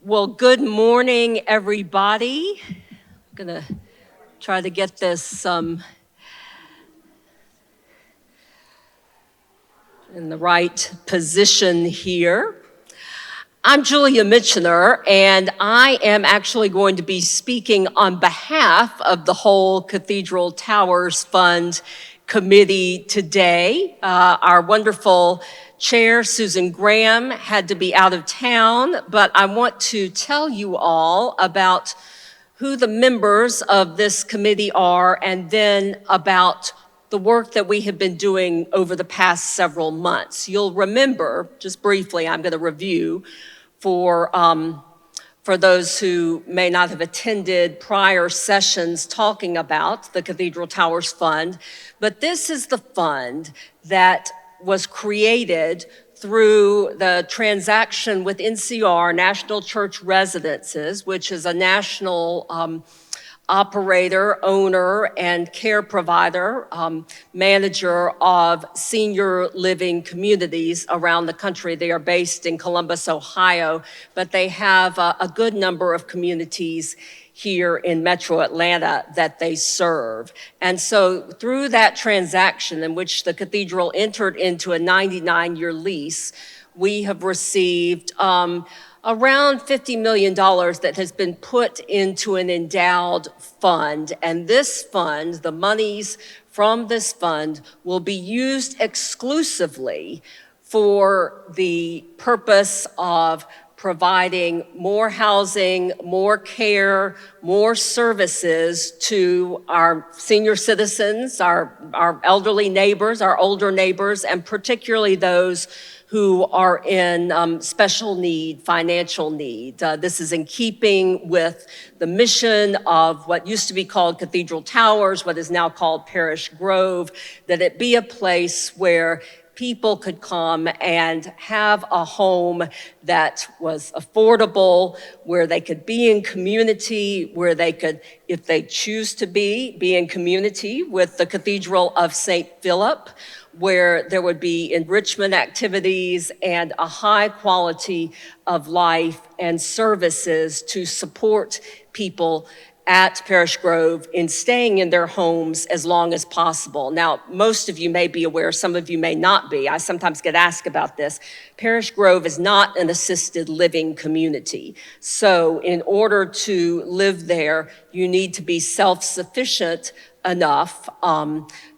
Well, good morning, everybody. I'm gonna try to get this in the right position here. I'm Julia Mitchener, and I am actually going to be speaking on behalf of the whole Cathedral Towers Fund committee today. Our wonderful chair, Susan Graham, had to be out of town, but I want to tell you all about who the members of this committee are, and then about the work that we have been doing over the past several months. You'll remember, just briefly, I'm going to review for those who may not have attended prior sessions talking about the Cathedral Towers Fund, but this is the fund that was created through the transaction with NCR, National Church Residences, which is a national operator, owner, and care provider, manager of senior living communities around the country. They are based in Columbus, Ohio, but they have a good number of communities here in Metro Atlanta that they serve. And so through that transaction in which the cathedral entered into a 99-year lease, we have received around $50 million that has been put into an endowed fund. And this fund, the monies from this fund, will be used exclusively for the purpose of providing more housing, more care, more services to our senior citizens, our elderly neighbors, our older neighbors, and particularly those who are in special need, financial need. This is in keeping with the mission of what used to be called Cathedral Towers, what is now called Parish Grove, that it be a place where people could come and have a home that was affordable, where they could be in community, where they could, if they choose to be in community with the Cathedral of St. Philip, where there would be enrichment activities and a high quality of life and services to support people at Parish Grove in staying in their homes as long as possible. Now, most of you may be aware, some of you may not be. I sometimes get asked about this. Parish Grove is not an assisted living community. So in order to live there, you need to be self-sufficient enough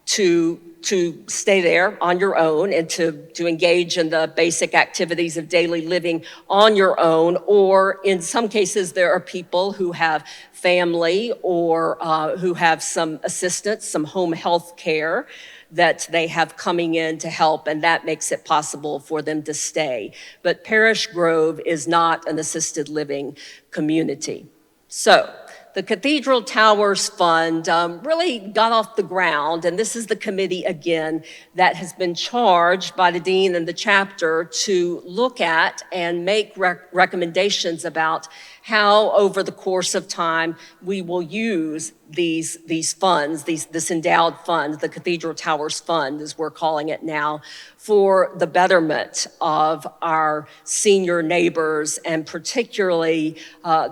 to stay there on your own and to engage in the basic activities of daily living on your own, or in some cases there are people who have family or who have some assistance, some home health care that they have coming in to help, and that makes it possible for them to stay. But Parish Grove is not an assisted living community. So, the Cathedral Towers Fund really got off the ground, and this is the committee again that has been charged by the dean and the chapter to look at and make recommendations about how over the course of time we will use these funds, this endowed fund, the Cathedral Towers Fund as we're calling it now, for the betterment of our senior neighbors, and particularly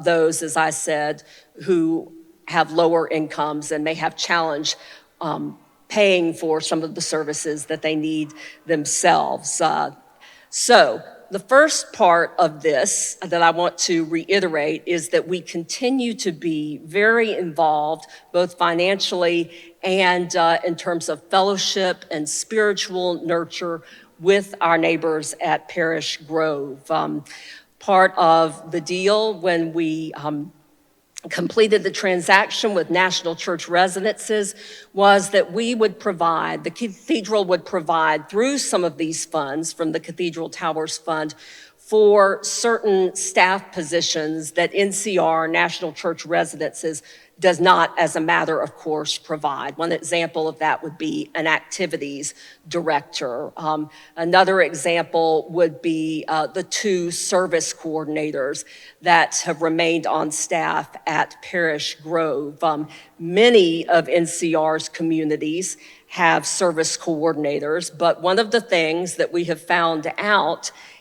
those, as I said, who have lower incomes and may have challenge paying for some of the services that they need themselves. So the first part of this that I want to reiterate is that we continue to be very involved, both financially and in terms of fellowship and spiritual nurture with our neighbors at Parish Grove. Part of the deal when we completed the transaction with National Church Residences was that we would provide, the cathedral would provide through some of these funds from the Cathedral Towers Fund for certain staff positions that NCR, National Church Residences, does not, as a matter of course, provide. One example of that would be an activities director. Another example would be the 2 service coordinators that have remained on staff at Parish Grove. Many of NCR's communities have service coordinators, but one of the things that we have found out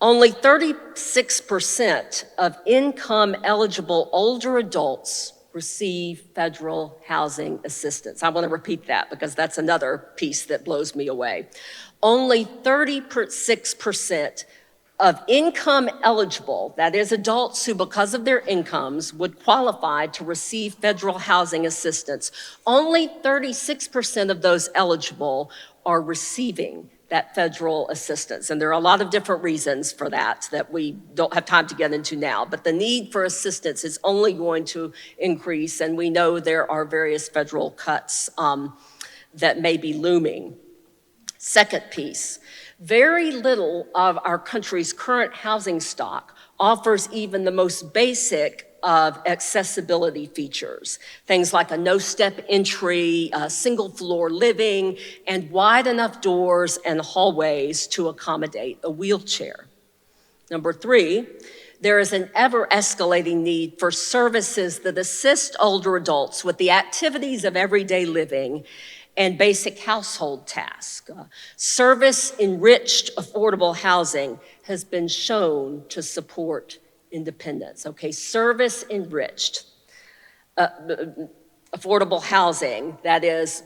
Only 36% of income-eligible older adults receive federal housing assistance. I want to repeat that because that's another piece that blows me away. Only 36% of income eligible, that is adults who because of their incomes would qualify to receive federal housing assistance, only 36% of those eligible are receiving that federal assistance. And there are a lot of different reasons for that we don't have time to get into now, but the need for assistance is only going to increase, and we know there are various federal cuts that may be looming. Second piece, very little of our country's current housing stock offers even the most basic of accessibility features. Things like a no-step entry, single floor living, and wide enough doors and hallways to accommodate a wheelchair. Number three, there is an ever-escalating need for services that assist older adults with the activities of everyday living and basic household tasks. Service-enriched affordable housing has been shown to support independence. Okay, service-enriched affordable housing, that is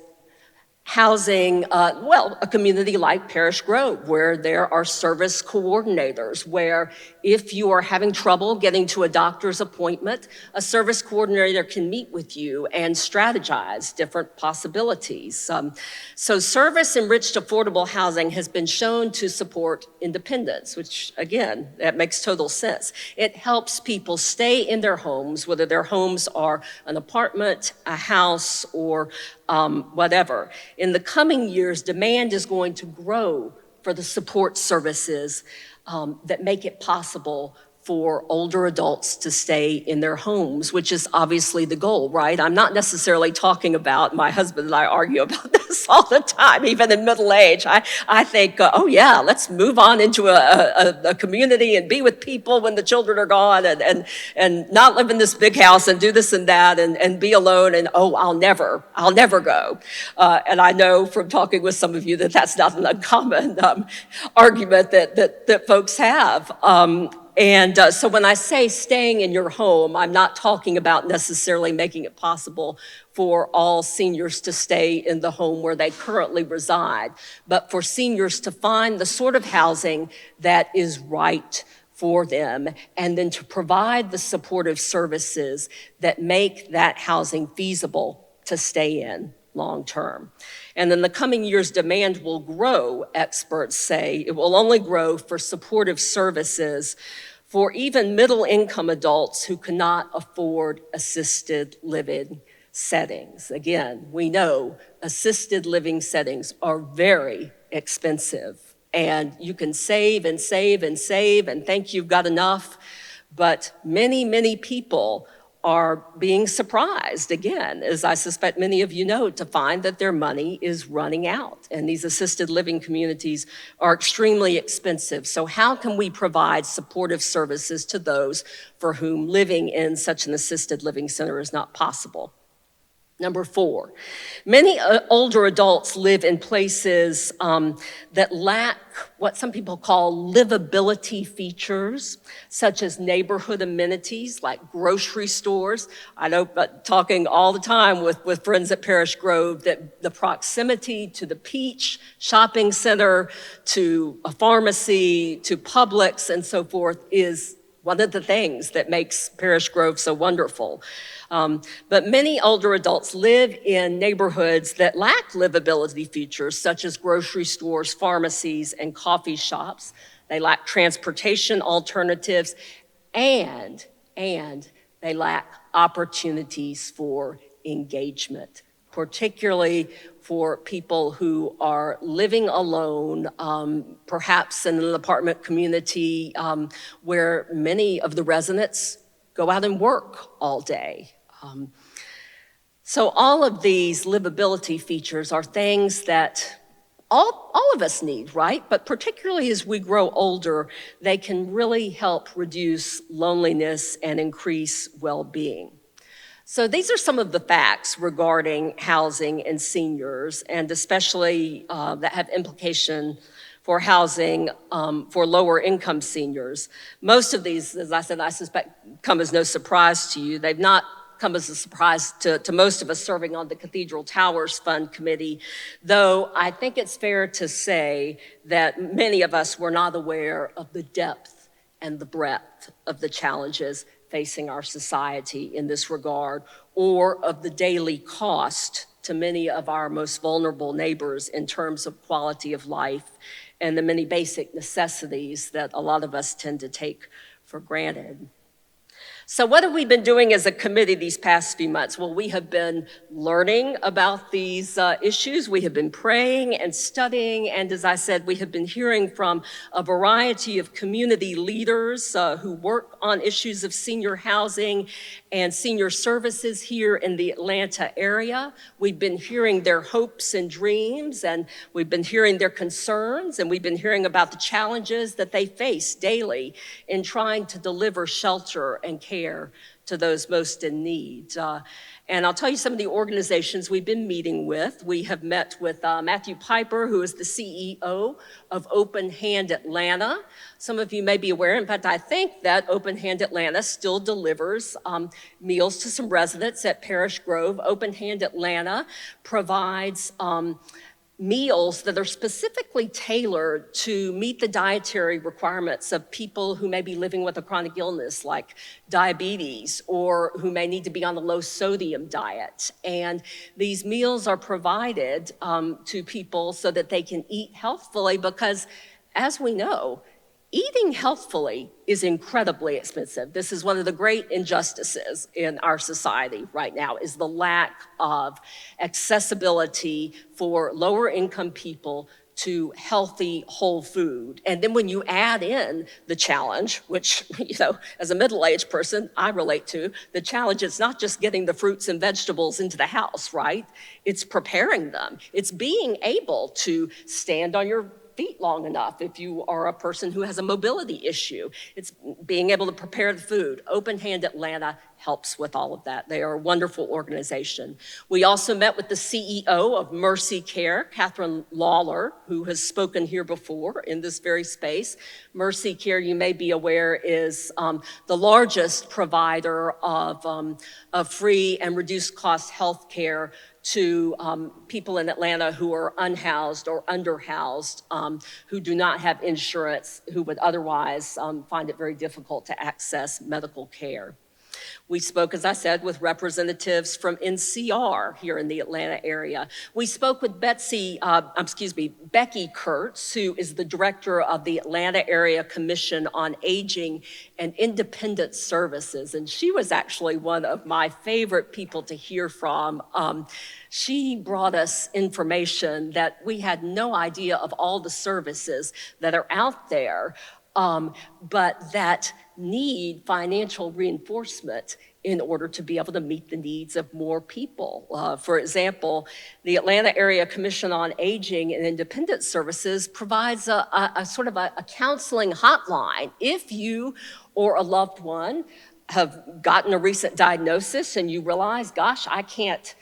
housing, a community like Parish Grove, where there are service coordinators, where if you are having trouble getting to a doctor's appointment, a service coordinator can meet with you and strategize different possibilities. So service-enriched affordable housing has been shown to support independence, which again, that makes total sense. It helps people stay in their homes, whether their homes are an apartment, a house, or whatever. In the coming years, demand is going to grow for the support services that make it possible for older adults to stay in their homes, which is obviously the goal, right? I'm not necessarily talking about, my husband and I argue about this all the time, even in middle age. I think, oh yeah, let's move on into a community and be with people when the children are gone and not live in this big house and do this and that and be alone and, oh, I'll never go. And I know from talking with some of you that that's not an uncommon argument that folks have. So when I say staying in your home, I'm not talking about necessarily making it possible for all seniors to stay in the home where they currently reside, but for seniors to find the sort of housing that is right for them, and then to provide the supportive services that make that housing feasible to stay in long term. And in the coming years, demand will grow, experts say. It will only grow for supportive services for even middle-income adults who cannot afford assisted living settings. Again, we know assisted living settings are very expensive, and you can save and save and save and think you've got enough, but many, many people are being surprised, again, as I suspect many of you know, to find that their money is running out. And these assisted living communities are extremely expensive. So how can we provide supportive services to those for whom living in such an assisted living center is not possible? Number four, many older adults live in places that lack what some people call livability features, such as neighborhood amenities like grocery stores. I know, but talking all the time with friends at Parish Grove, that the proximity to the Peach shopping center, to a pharmacy, to Publix and so forth is one of the things that makes Parish Grove so wonderful. But many older adults live in neighborhoods that lack livability features, such as grocery stores, pharmacies, and coffee shops. They lack transportation alternatives, and they lack opportunities for engagement, particularly for people who are living alone, perhaps in an apartment community where many of the residents go out and work all day. So all of these livability features are things that all of us need, right? But particularly as we grow older, they can really help reduce loneliness and increase well-being. So these are some of the facts regarding housing and seniors, and especially that have implication for housing for lower income seniors. Most of these, as I said, I suspect come as no surprise to you. They've not come as a surprise to most of us serving on the Cathedral Towers Fund Committee, though I think it's fair to say that many of us were not aware of the depth and the breadth of the challenges facing our society in this regard, or of the daily cost to many of our most vulnerable neighbors in terms of quality of life and the many basic necessities that a lot of us tend to take for granted. So what have we been doing as a committee these past few months? Well, we have been learning about these issues. We have been praying and studying. And as I said, we have been hearing from a variety of community leaders who work on issues of senior housing and senior services here in the Atlanta area. We've been hearing their hopes and dreams, and we've been hearing their concerns, and we've been hearing about the challenges that they face daily in trying to deliver shelter and care to those most in need. And I'll tell you some of the organizations we've been meeting with. We have met with Matthew Piper, who is the CEO of Open Hand Atlanta. Some of you may be aware, in fact, I think that Open Hand Atlanta still delivers meals to some residents at Parish Grove. Open Hand Atlanta provides meals that are specifically tailored to meet the dietary requirements of people who may be living with a chronic illness like diabetes, or who may need to be on a low sodium diet. And these meals are provided to people so that they can eat healthfully, because as we know, eating healthfully is incredibly expensive. This is one of the great injustices in our society right now, is the lack of accessibility for lower income people to healthy, whole food. And then when you add in the challenge, which, as a middle-aged person, I relate to, the challenge is not just getting the fruits and vegetables into the house, right? It's preparing them. It's being able to stand on your feet long enough if you are a person who has a mobility issue. It's being able to prepare the food. Open Hand Atlanta helps with all of that. They are a wonderful organization. We also met with the CEO of Mercy Care, Catherine Lawler, who has spoken here before in this very space. Mercy Care, you may be aware, is the largest provider of free and reduced cost health care to people in Atlanta who are unhoused or underhoused, who do not have insurance, who would otherwise find it very difficult to access medical care. We spoke, as I said, with representatives from NCR here in the Atlanta area. We spoke with Becky Kurtz, who is the director of the Atlanta Area Commission on Aging and Independent Services, and she was actually one of my favorite people to hear from. She brought us information that we had no idea of, all the services that are out there, but that need financial reinforcement in order to be able to meet the needs of more people. For example, the Atlanta Area Commission on Aging and Independent Services provides a sort of a counseling hotline. If you or a loved one have gotten a recent diagnosis and you realize, gosh, I can't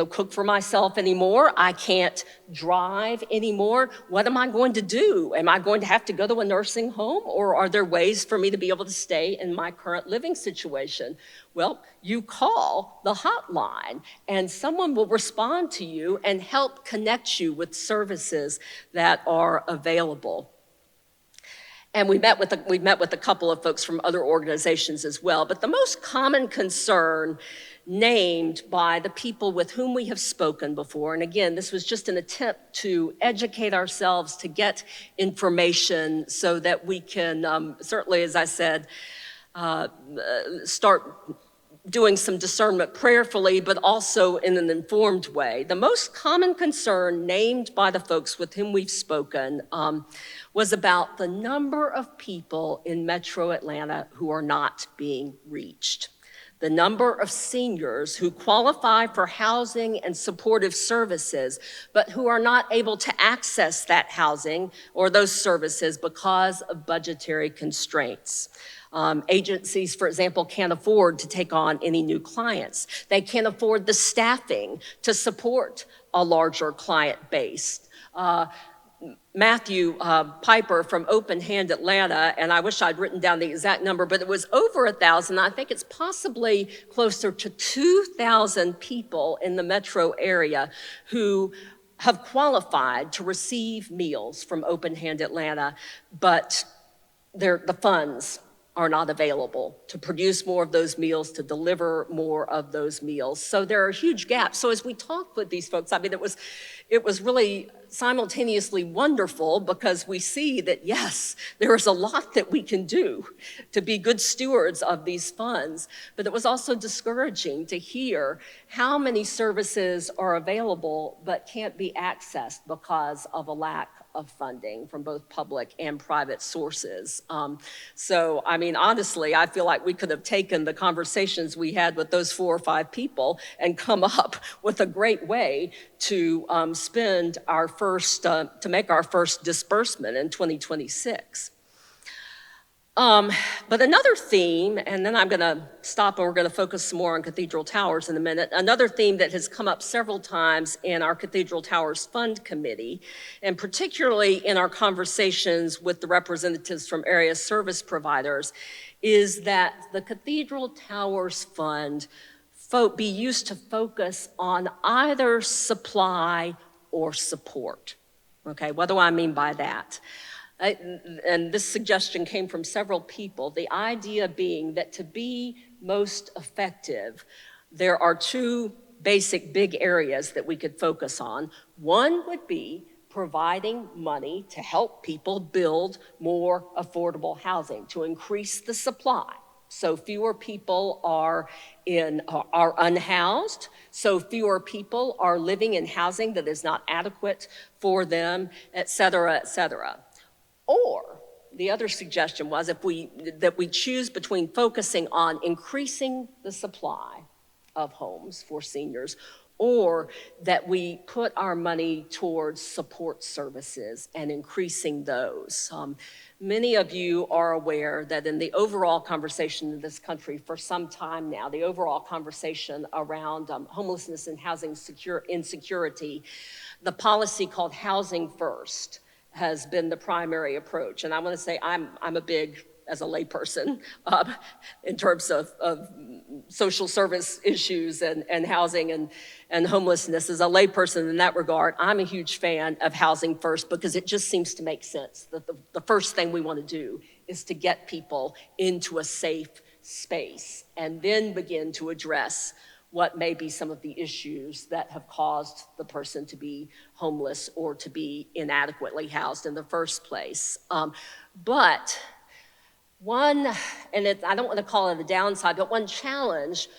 cook for myself anymore. I can't drive anymore. What am I going to do? Am I going to have to go to a nursing home, or are there ways for me to be able to stay in my current living situation? Well, you call the hotline and someone will respond to you and help connect you with services that are available. And we met with a couple of folks from other organizations as well. But the most common concern named by the people with whom we have spoken before, and again, this was just an attempt to educate ourselves, to get information so that we can, certainly, as I said, start doing some discernment prayerfully, but also in an informed way. The most common concern named by the folks with whom we've spoken was about the number of people in Metro Atlanta who are not being reached. The number of seniors who qualify for housing and supportive services, but who are not able to access that housing or those services because of budgetary constraints. Agencies, for example, can't afford to take on any new clients. They can't afford the staffing to support a larger client base. Matthew Piper from Open Hand Atlanta, and I wish I'd written down the exact number, but it was over 1,000. I think it's possibly closer to 2,000 people in the metro area who have qualified to receive meals from Open Hand Atlanta, but the funds are not available to produce more of those meals, to deliver more of those meals. So there are huge gaps. So as we talked with these folks, I mean, it was really simultaneously wonderful because we see that, yes, there is a lot that we can do to be good stewards of these funds, but it was also discouraging to hear how many services are available but can't be accessed because of a lack of funding from both public and private sources. So, I mean, honestly, I feel like we could have taken the conversations we had with those 4 or 5 people and come up with a great way to spend our first, to make our first disbursement in 2026. But another theme, and then I'm gonna stop and we're gonna focus some more on Cathedral Towers in a minute. Another theme that has come up several times in our Cathedral Towers Fund Committee, and particularly in our conversations with the representatives from area service providers, is that the Cathedral Towers Fund be used to focus on either supply or support. Okay, what do I mean by that? And this suggestion came from several people, the idea being that to be most effective, there are 2 basic big areas that we could focus on. One would be providing money to help people build more affordable housing, to increase the supply. So fewer people are unhoused, so fewer people are living in housing that is not adequate for them, et cetera, et cetera. Or the other suggestion was that we choose between focusing on increasing the supply of homes for seniors, or that we put our money towards support services and increasing those. Many of you are aware that in the overall conversation in this country for some time now, the overall conversation around homelessness and housing insecurity, the policy called Housing First has been the primary approach. And I want to say I'm a big, as a layperson, in terms of social service issues and housing and homelessness. As a layperson in that regard, I'm a huge fan of Housing First because it just seems to make sense that the first thing we want to do is to get people into a safe space and then begin to address what may be some of the issues that have caused the person to be homeless or to be inadequately housed in the first place. But one, and I don't want to call it a downside, but one challenge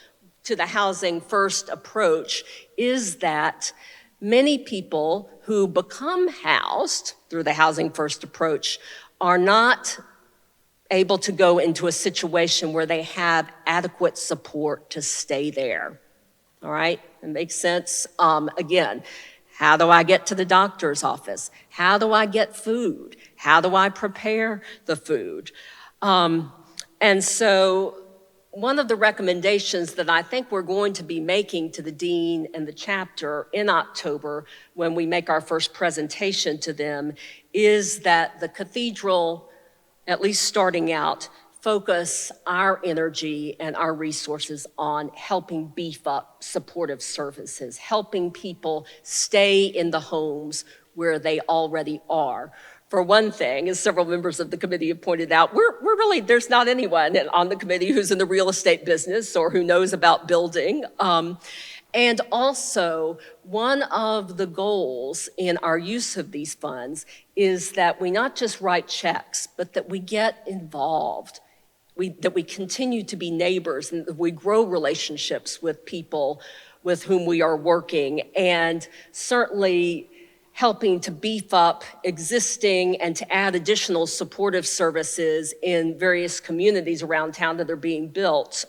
to the Housing First approach is that many people who become housed through the Housing First approach are not able to go into a situation where they have adequate support to stay there. All right, it makes sense. Again, how do I get to the doctor's office? How do I get food? How do I prepare the food? And so one of the recommendations that I think we're going to be making to the dean and the chapter in October when we make our first presentation to them is that the cathedral, at least starting out, focus our energy and our resources on helping beef up supportive services, helping people stay in the homes where they already are. For one thing, as several members of the committee have pointed out, we're really, there's not anyone on the committee who's in the real estate business or who knows about building. And also, one of the goals in our use of these funds is that we not just write checks, but that we get involved. That we continue to be neighbors and that we grow relationships with people with whom we are working, and certainly helping to beef up existing and to add additional supportive services in various communities around town that are being built.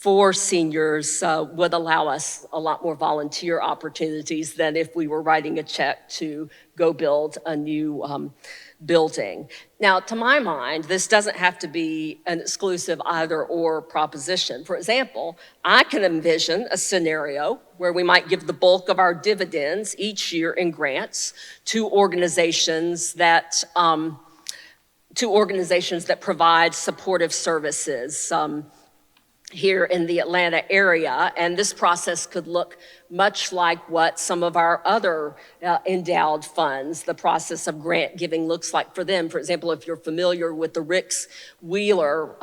for seniors would allow us a lot more volunteer opportunities than if we were writing a check to go build a new building. Now, to my mind, this doesn't have to be an exclusive either or proposition. For example, I can envision a scenario where we might give the bulk of our dividends each year in grants to organizations that provide supportive services here in the Atlanta area, and this process could look much like what some of our other endowed funds, the process of grant giving looks like for them. For example, if you're familiar with the Ricks Wheeler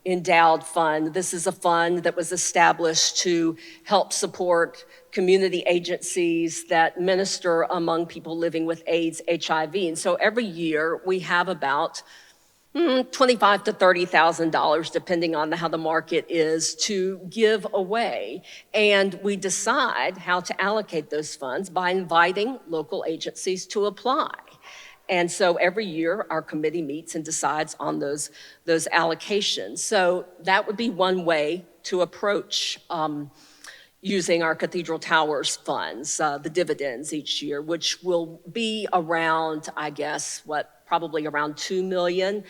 endowed fund, this is a fund that was established to help support community agencies that minister among people living with AIDS, HIV. And so every year we have about $25,000 to $30,000, depending on how the market is, to give away. And we decide how to allocate those funds by inviting local agencies to apply. And so every year our committee meets and decides on those allocations. So that would be one way to approach using our Cathedral Towers funds, the dividends each year, which will be around, I guess, probably around $2 million,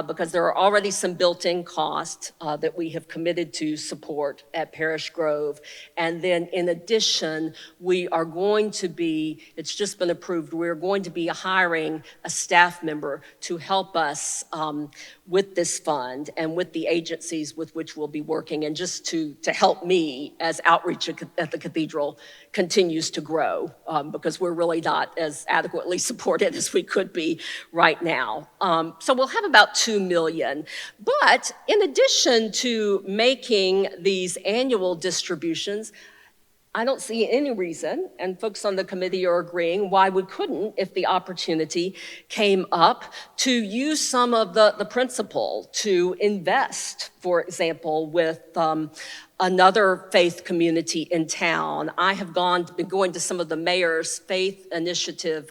because there are already some built-in costs that we have committed to support at Parish Grove. And then in addition, we are going to be, it's just been approved, we're going to be hiring a staff member to help us with this fund and with the agencies with which we'll be working, and just to help me as outreach at the Cathedral continues to grow, because we're really not as adequately supported as we could be right now. So we'll have about $2 million. But in addition to making these annual distributions, I don't see any reason, and folks on the committee are agreeing, why we couldn't, if the opportunity came up, to use some of the principal to invest, for example, with another faith community in town. I have been going to some of the mayor's faith initiative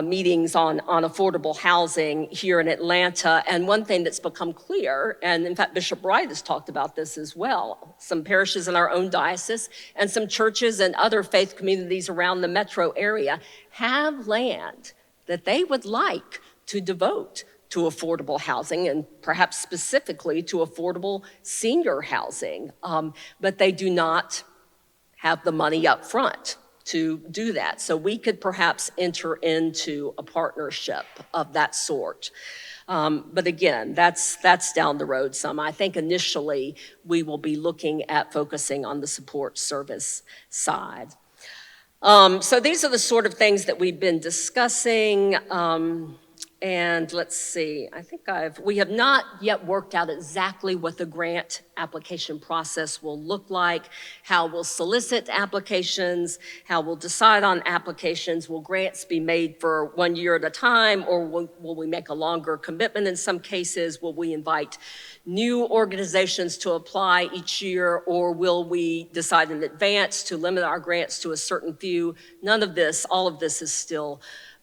meetings on affordable housing here in Atlanta. And one thing that's become clear, and in fact, Bishop Wright has talked about this as well, some parishes in our own diocese and some churches and other faith communities around the metro area have land that they would like to devote to affordable housing, and perhaps specifically to affordable senior housing, but they do not have the money up front to do that. So we could perhaps enter into a partnership of that sort. But again, that's down the road some. I think initially we will be looking at focusing on the support service side. So these are the sort of things that we've been discussing. And let's see, I think we have not yet worked out exactly what the grant application process will look like, how we'll solicit applications, how we'll decide on applications. Will grants be made for 1 year at a time, or will we make a longer commitment in some cases? Will we invite new organizations to apply each year, or will we decide in advance to limit our grants to a certain few? All of this is still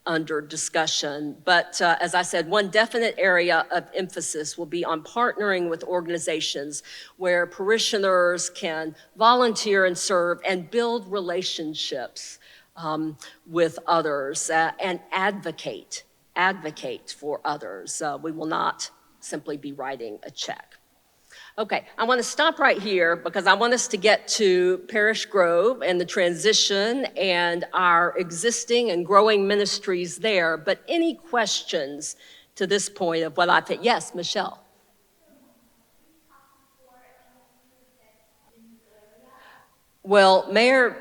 under discussion. But as I said, one definite area of emphasis will be on partnering with organizations where parishioners can volunteer and serve and build relationships with others and advocate for others. We will not simply be writing a check. Okay, I want to stop right here because I want us to get to Parish Grove and the transition and our existing and growing ministries there. But any questions to this point of what I've hit? Yes, Michelle. Well, Mayor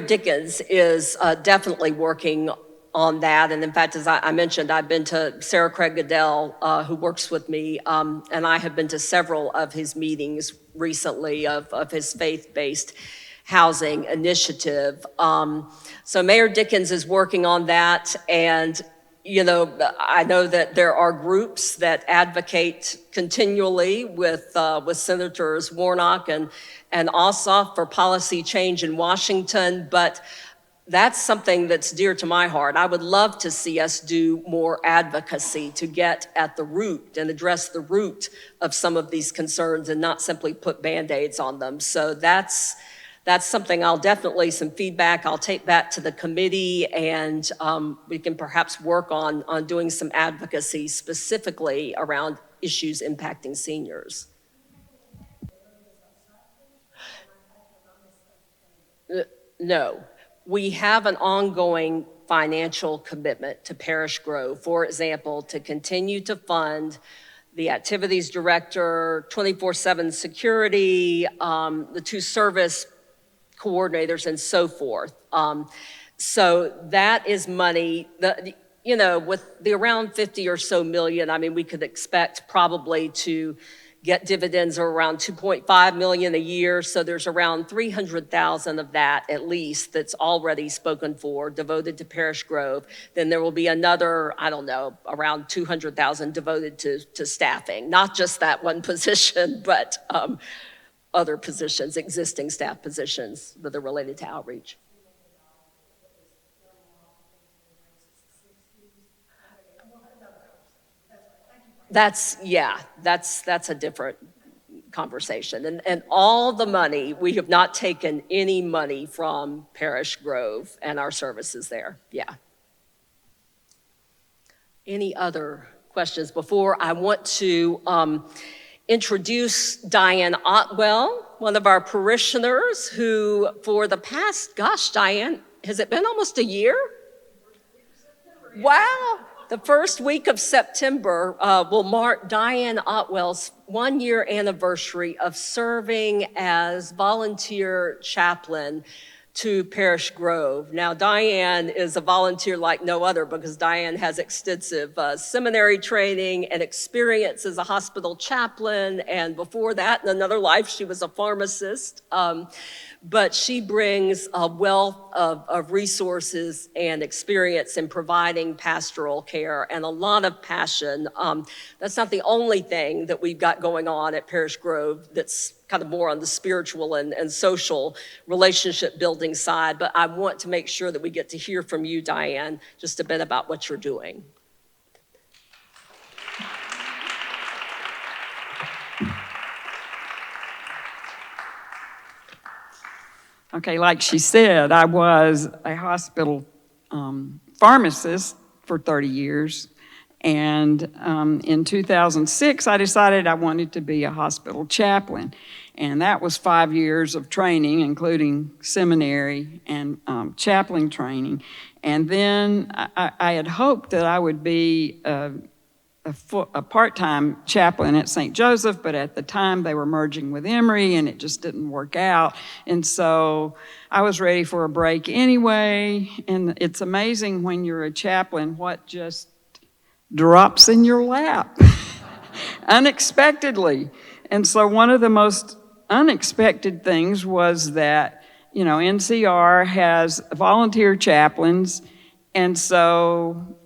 Dickens is definitely working on that. And in fact, as I mentioned, I've been to Sarah Craig Goodell, who works with me, and I have been to several of his meetings recently of his faith-based housing initiative. So Mayor Dickens is working on that, and I know that there are groups that advocate continually with Senators Warnock and Ossoff for policy change in Washington, but that's something that's dear to my heart. I would love to see us do more advocacy to get at the root and address the root of some of these concerns and not simply put Band-Aids on them. So that's something some feedback I'll take back to the committee, and we can perhaps work on doing some advocacy specifically around issues impacting seniors. No, we have an ongoing financial commitment to Parish Grove, for example, to continue to fund the activities director, 24/7 security, the 2 service coordinators, and so forth. So that is money that, with the around 50 or so million, I mean, we could expect probably to get dividends of around 2.5 million a year. So there's around 300,000 of that at least that's already spoken for, devoted to Parish Grove. Then there will be another, I don't know, around 200,000 devoted to staffing, not just that one position, but other positions, existing staff positions that are related to outreach. That's a different conversation. And all the money, we have not taken any money from Parish Grove and our services there. Yeah. Any other questions? Before I want to introduce Dianne Otwell, one of our parishioners who for the past, Dianne, has it been almost a year? Wow. The first week of September will mark Dianne Otwell's 1-year anniversary of serving as volunteer chaplain to Parish Grove. Now, Dianne is a volunteer like no other because Dianne has extensive seminary training and experience as a hospital chaplain, and before that, in another life, she was a pharmacist. But she brings a wealth of resources and experience in providing pastoral care and a lot of passion. That's not the only thing that we've got going on at Parish Grove that's kind of more on the spiritual and social relationship building side, but I want to make sure that we get to hear from you, Dianne, just a bit about what you're doing. Okay, like she said, I was a hospital pharmacist for 30 years. And in 2006, I decided I wanted to be a hospital chaplain. And that was 5 years of training, including seminary and chaplain training. And then I had hoped that I would be a part-time chaplain at St. Joseph, but at the time they were merging with Emory and it just didn't work out. And so I was ready for a break anyway. And it's amazing when you're a chaplain what just drops in your lap unexpectedly. And so one of the most unexpected things was that, NCR has volunteer chaplains. And so,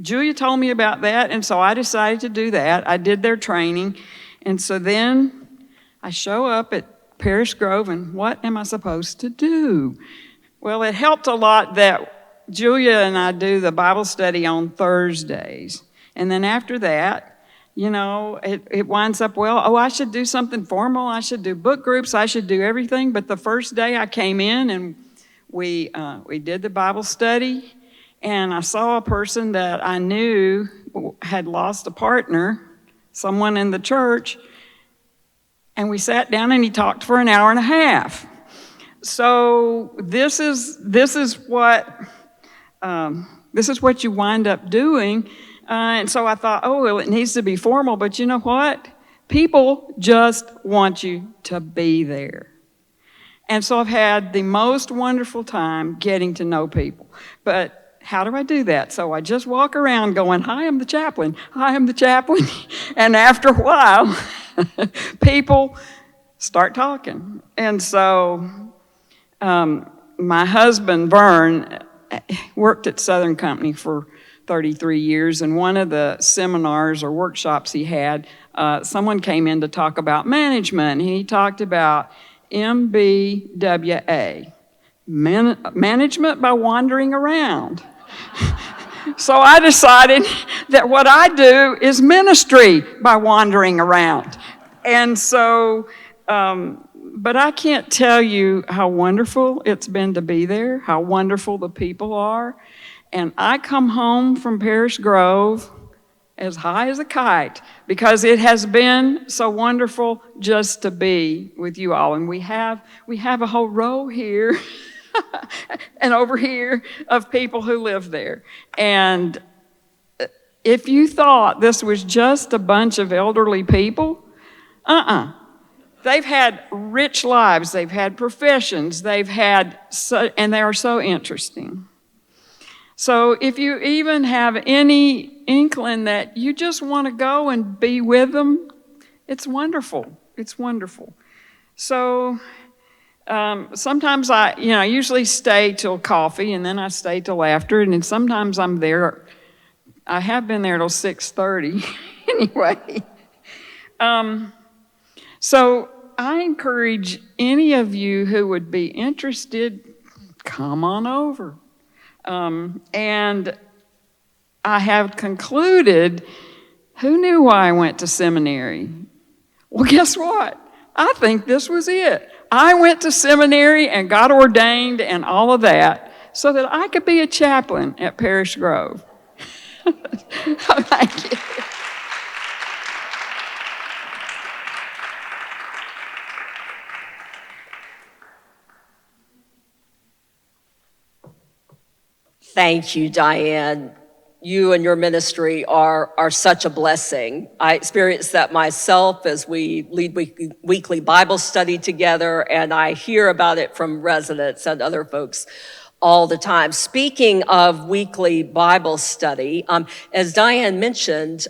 Julia told me about that, and so I decided to do that. I did their training, and so then I show up at Parish Grove, and what am I supposed to do? Well, it helped a lot that Julia and I do the Bible study on Thursdays, and then after that, it winds up, I should do something formal. I should do book groups. I should do everything. But the first day I came in, and we did the Bible study, and I saw a person that I knew had lost a partner, someone in the church, and we sat down and he talked for an hour and a half. So this is what you wind up doing. And so I thought, it needs to be formal, but you know what? People just want you to be there. And so I've had the most wonderful time getting to know people. But how do I do that? So I just walk around going, hi, I'm the chaplain. Hi, I'm the chaplain. And after a while, people start talking. And so my husband, Vern, worked at Southern Company for 33 years. And one of the seminars or workshops he had, someone came in to talk about management. And he talked about MBWA. management by wandering around. So I decided that what I do is ministry by wandering around. And so, but I can't tell you how wonderful it's been to be there, how wonderful the people are. And I come home from Parish Grove as high as a kite because it has been so wonderful just to be with you all. And we have a whole row here and over here of people who live there. And if you thought this was just a bunch of elderly people, they've had rich lives, they've had professions, and they are so interesting. So if you even have any inkling that you just want to go and be with them, it's wonderful. It's wonderful. So sometimes I usually stay till coffee, and then I stay till after, and then sometimes I'm there. I have been there till 6:30 anyway. So I encourage any of you who would be interested, come on over. And I have concluded, who knew why I went to seminary? Well, guess what? I think this was it. I went to seminary and got ordained and all of that so that I could be a chaplain at Parish Grove. Thank you. Thank you, Dianne. You and your ministry are such a blessing. I experienced that myself as we lead weekly Bible study together, and I hear about it from residents and other folks all the time. Speaking of weekly Bible study, as Dianne mentioned,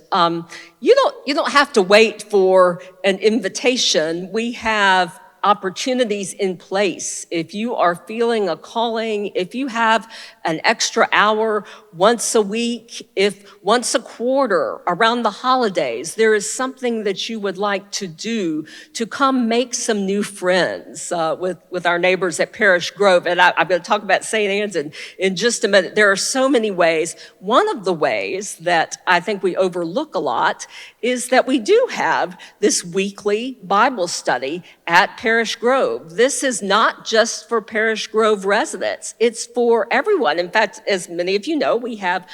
you don't have to wait for an invitation. We have opportunities in place. If you are feeling a calling, if you have an extra hour once a week, if once a quarter around the holidays, there is something that you would like to do to come make some new friends with our neighbors at Parish Grove. And I'm going to talk about St. Anne's in just a minute. There are so many ways. One of the ways that I think we overlook a lot is that we do have this weekly Bible study at Parish Grove. This is not just for Parish Grove residents. It's for everyone. In fact, as many of you know, we have,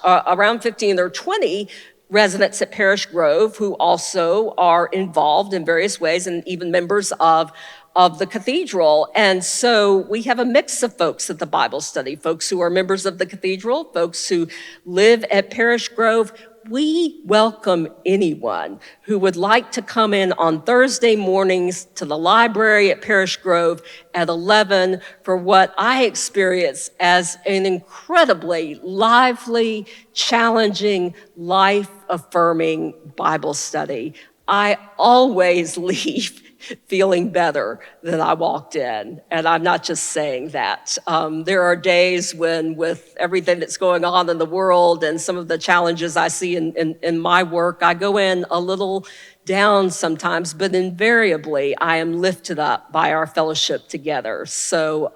around 15 or 20 residents at Parish Grove who also are involved in various ways and even members of the Cathedral. And so we have a mix of folks at the Bible study, folks who are members of the Cathedral, folks who live at Parish Grove. We welcome anyone who would like to come in on Thursday mornings to the library at Parish Grove at 11 for what I experience as an incredibly lively, challenging, life-affirming Bible study. I always leave feeling better than I walked in. And I'm not just saying that. There are days when, with everything that's going on in the world and some of the challenges I see in my work, I go in a little down sometimes, but invariably I am lifted up by our fellowship together. So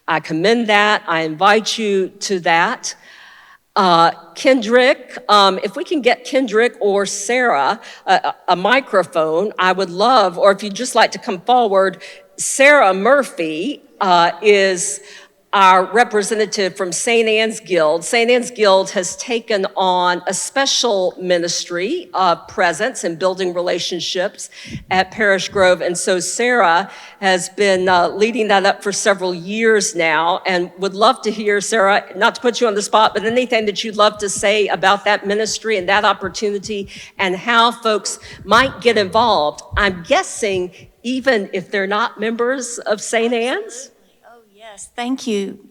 I commend that. I invite you to that. Kendrick, if we can get Kendrick or Sarah a microphone, I would love, or if you'd just like to come forward, Sarah Murphy is our representative from St. Anne's Guild. St. Anne's Guild has taken on a special ministry of presence and building relationships at Parish Grove. And so Sarah has been leading that up for several years now, and would love to hear, Sarah, not to put you on the spot, but anything that you'd love to say about that ministry and that opportunity and how folks might get involved. I'm guessing even if they're not members of St. Anne's? Yes, thank you.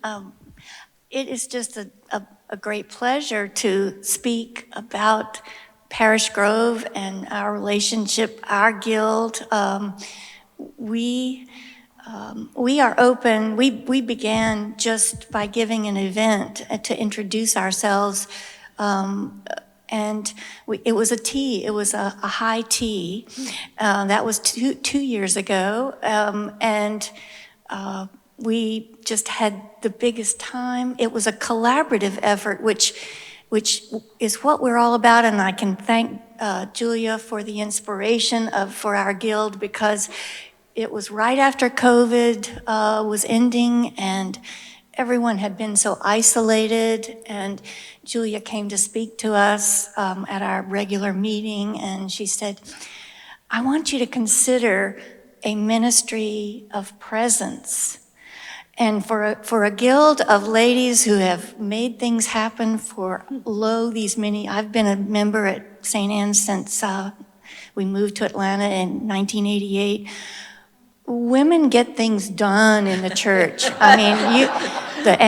It is just a great pleasure to speak about Parish Grove and our relationship, our guild. We are open. We began just by giving an event to introduce ourselves, and it was a tea. It was a high tea. That was two years ago, and we just had the biggest time. It was a collaborative effort, which is what we're all about, and I can thank Julia for the inspiration for our guild, because it was right after COVID was ending, and everyone had been so isolated, and Julia came to speak to us at our regular meeting, and she said, I want you to consider a ministry of presence. And for a guild of ladies who have made things happen for I've been a member at St. Anne's since we moved to Atlanta in 1988. Women get things done in the church. I mean, the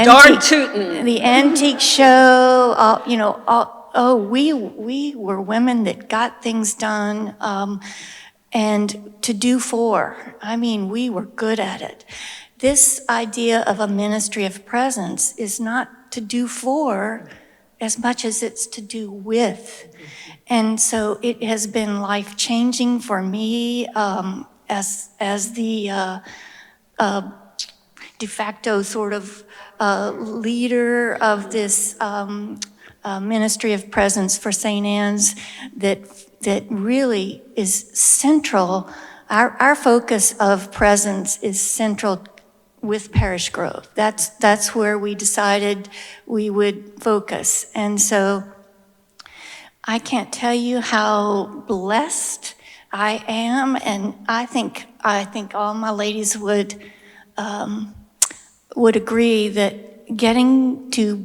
antique show, we were women that got things done, and to do for. I mean, we were good at it. This idea of a ministry of presence is not to do for as much as it's to do with. And so it has been life-changing for me as the de facto sort of leader of this ministry of presence for St. Anne's that really is central. Our focus of presence is central with Parish Grove. That's where we decided we would focus. And so I can't tell you how blessed I am, and I think all my ladies would agree that getting to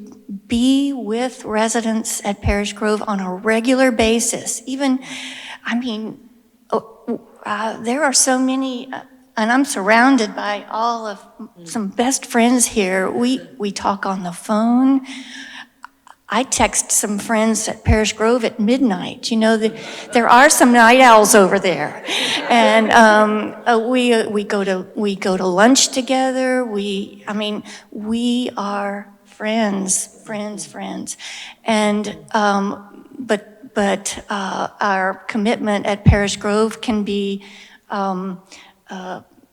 be with residents at Parish Grove on a regular basis, there are so many, and I'm surrounded by all of some best friends here. We talk on the phone. I text some friends at Parish Grove at midnight. You know, there are some night owls over there, and we go to lunch together. We are friends, and but our commitment at Parish Grove can be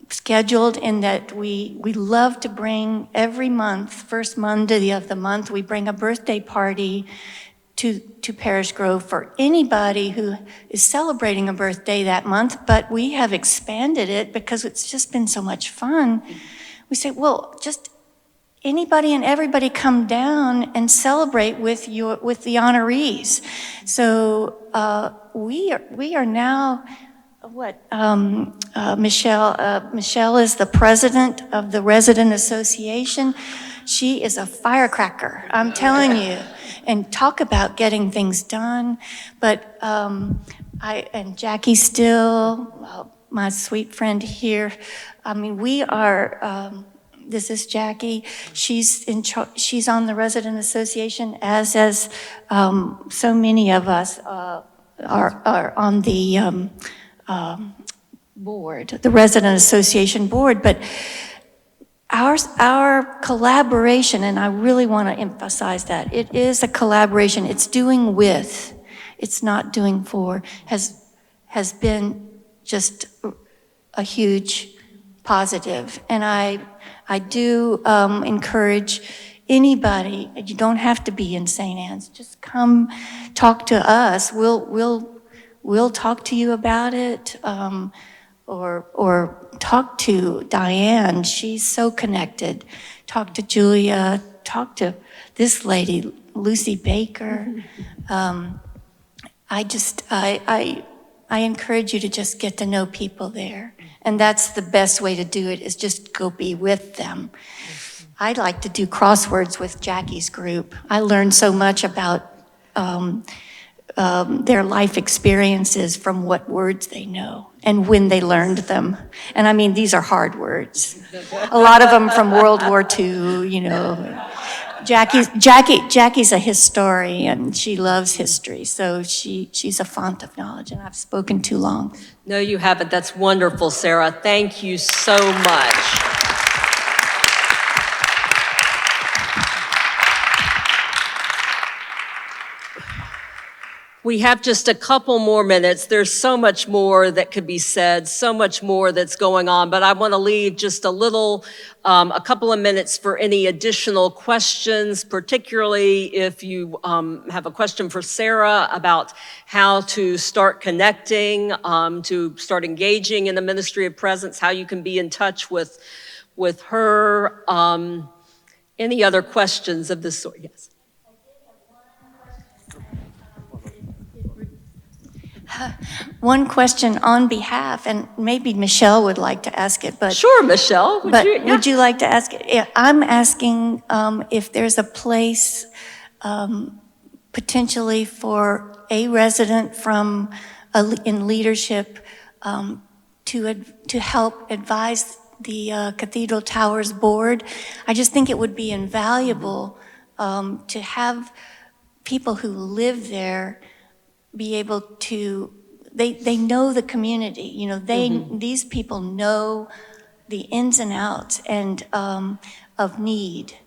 scheduled in that we love to bring every month, first Monday of the month, we bring a birthday party to Parish Grove for anybody who is celebrating a birthday that month, but we have expanded it because it's just been so much fun. We say, well, just anybody and everybody come down and celebrate with the honorees. So we are now Michelle is the president of the Resident Association. She is a firecracker, I'm telling you, and talk about getting things done. But and Jackie Still, my sweet friend here. I mean, we are. This is Jackie. She's on the Resident Association, as so many of us are on the board, the Resident Association board. But our collaboration, and I really want to emphasize that, it is a collaboration. It's doing with, it's not doing for, has been just a huge positive. And I do encourage anybody, you don't have to be in St. Anne's, just come talk to us. We'll talk to you about it, or talk to Dianne. She's so connected. Talk to Julia. Talk to this lady, Lucy Baker. I encourage you to just get to know people there, and that's the best way to do it. Is just go be with them. I'd like to do crosswords with Jackie's group. I learned so much about their life experiences from what words they know and when they learned them. And I mean, these are hard words. A lot of them from World War II, you know. Jackie's a historian. She loves history, so she's a font of knowledge, and I've spoken too long. No, you haven't. That's wonderful, Sarah. Thank you so much. we have just a couple more minutes. There's so much more that could be said, so much more that's going on, but I want to leave just a couple of minutes for any additional questions, particularly if you have a question for Sarah about how to start connecting, to start engaging in the ministry of presence, how you can be in touch with her. Any other questions of this sort? Yes. One question on behalf, and maybe Michelle would like to ask it, but... Sure, Michelle. Would you like to ask it? Yeah, I'm asking if there's a place potentially for a resident in leadership to help advise the Cathedral Towers Board. I just think it would be invaluable to have people who live there be able to, they know the community, you know, these people know the ins and outs and of need.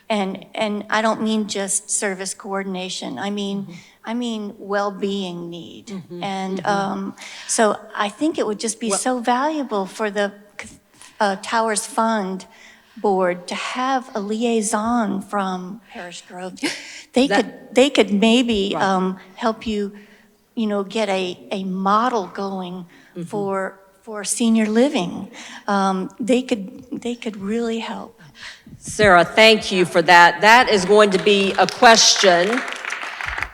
And I don't mean just service coordination. I mean well-being need. And so I think it would just be so valuable for the Towers Fund Board to have a liaison from Parish Grove. They could maybe help you, you know, get a model going for senior living. They could really help. Sarah, thank you for that. That is going to be a question.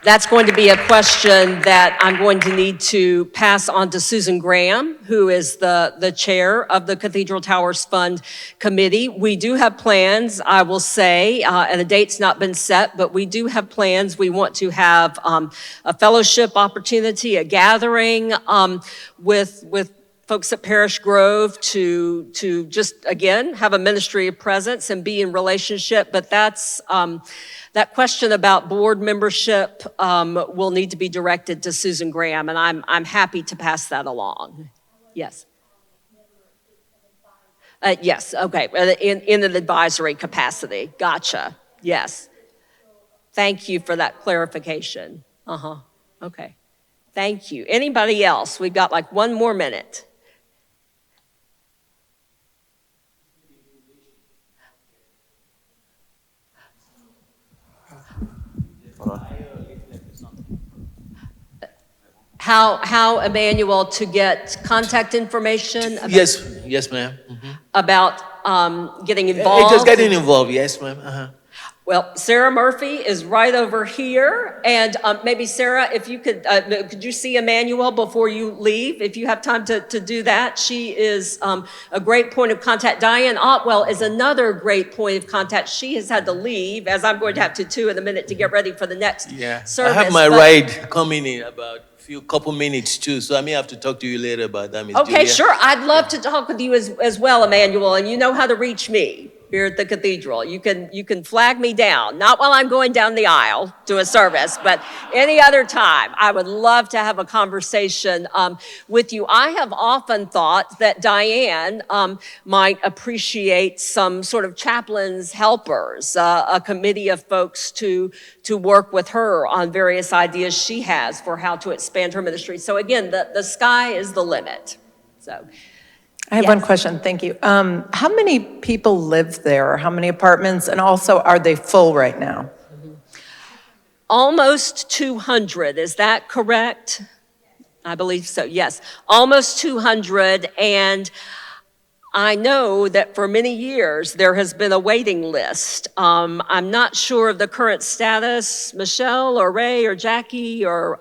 That's going to be a question that I'm going to need to pass on to Susan Graham, who is the chair of the Cathedral Towers Fund Committee. We do have plans, I will say, and the date's not been set, but we do have plans. We want to have a fellowship opportunity, a gathering with folks at Parish Grove to just, again, have a ministry of presence and be in relationship. But that's, that question about board membership will need to be directed to Susan Graham, and I'm happy to pass that along. Yes. Yes, okay, in an advisory capacity. Gotcha, yes. Thank you for that clarification. Okay, thank you. Anybody else? We've got like one more minute. How Emmanuel, to get contact information? Yes, ma'am. About getting involved? Just getting involved, yes, ma'am. Well, Sarah Murphy is right over here, and maybe Sarah, if you could you see Emmanuel before you leave, if you have time to do that? She is a great point of contact. Dianne Otwell is another great point of contact. She has had to leave, as I'm going to have to too in a minute to get ready for the next service. I have my ride coming in about couple minutes too, so I may have to talk to you later about that, Ms. Okay, Julia. sure. I'd love to talk with you as well, Emmanuel, and you know how to reach me here at the Cathedral. You can flag me down, not while I'm going down the aisle to a service, but any other time. I would love to have a conversation with you. I have often thought that Dianne might appreciate some sort of chaplain's helpers, a committee of folks to work with her on various ideas she has for how to expand her ministry. So again, the sky is the limit. So. I have one question, thank you. How many people live there? How many apartments? And also, are they full right now? Almost 200, is that correct? I believe so, yes. Almost 200, and I know that for many years there has been a waiting list. I'm not sure of the current status. Michelle or Ray or Jackie or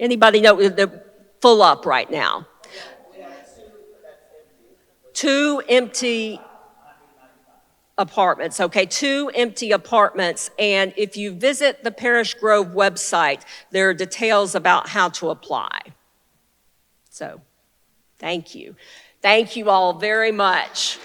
anybody know, they're full up right now. 2 empty apartments, okay, 2 empty apartments. And if you visit the Parish Grove website, there are details about how to apply. So, thank you. Thank you all very much.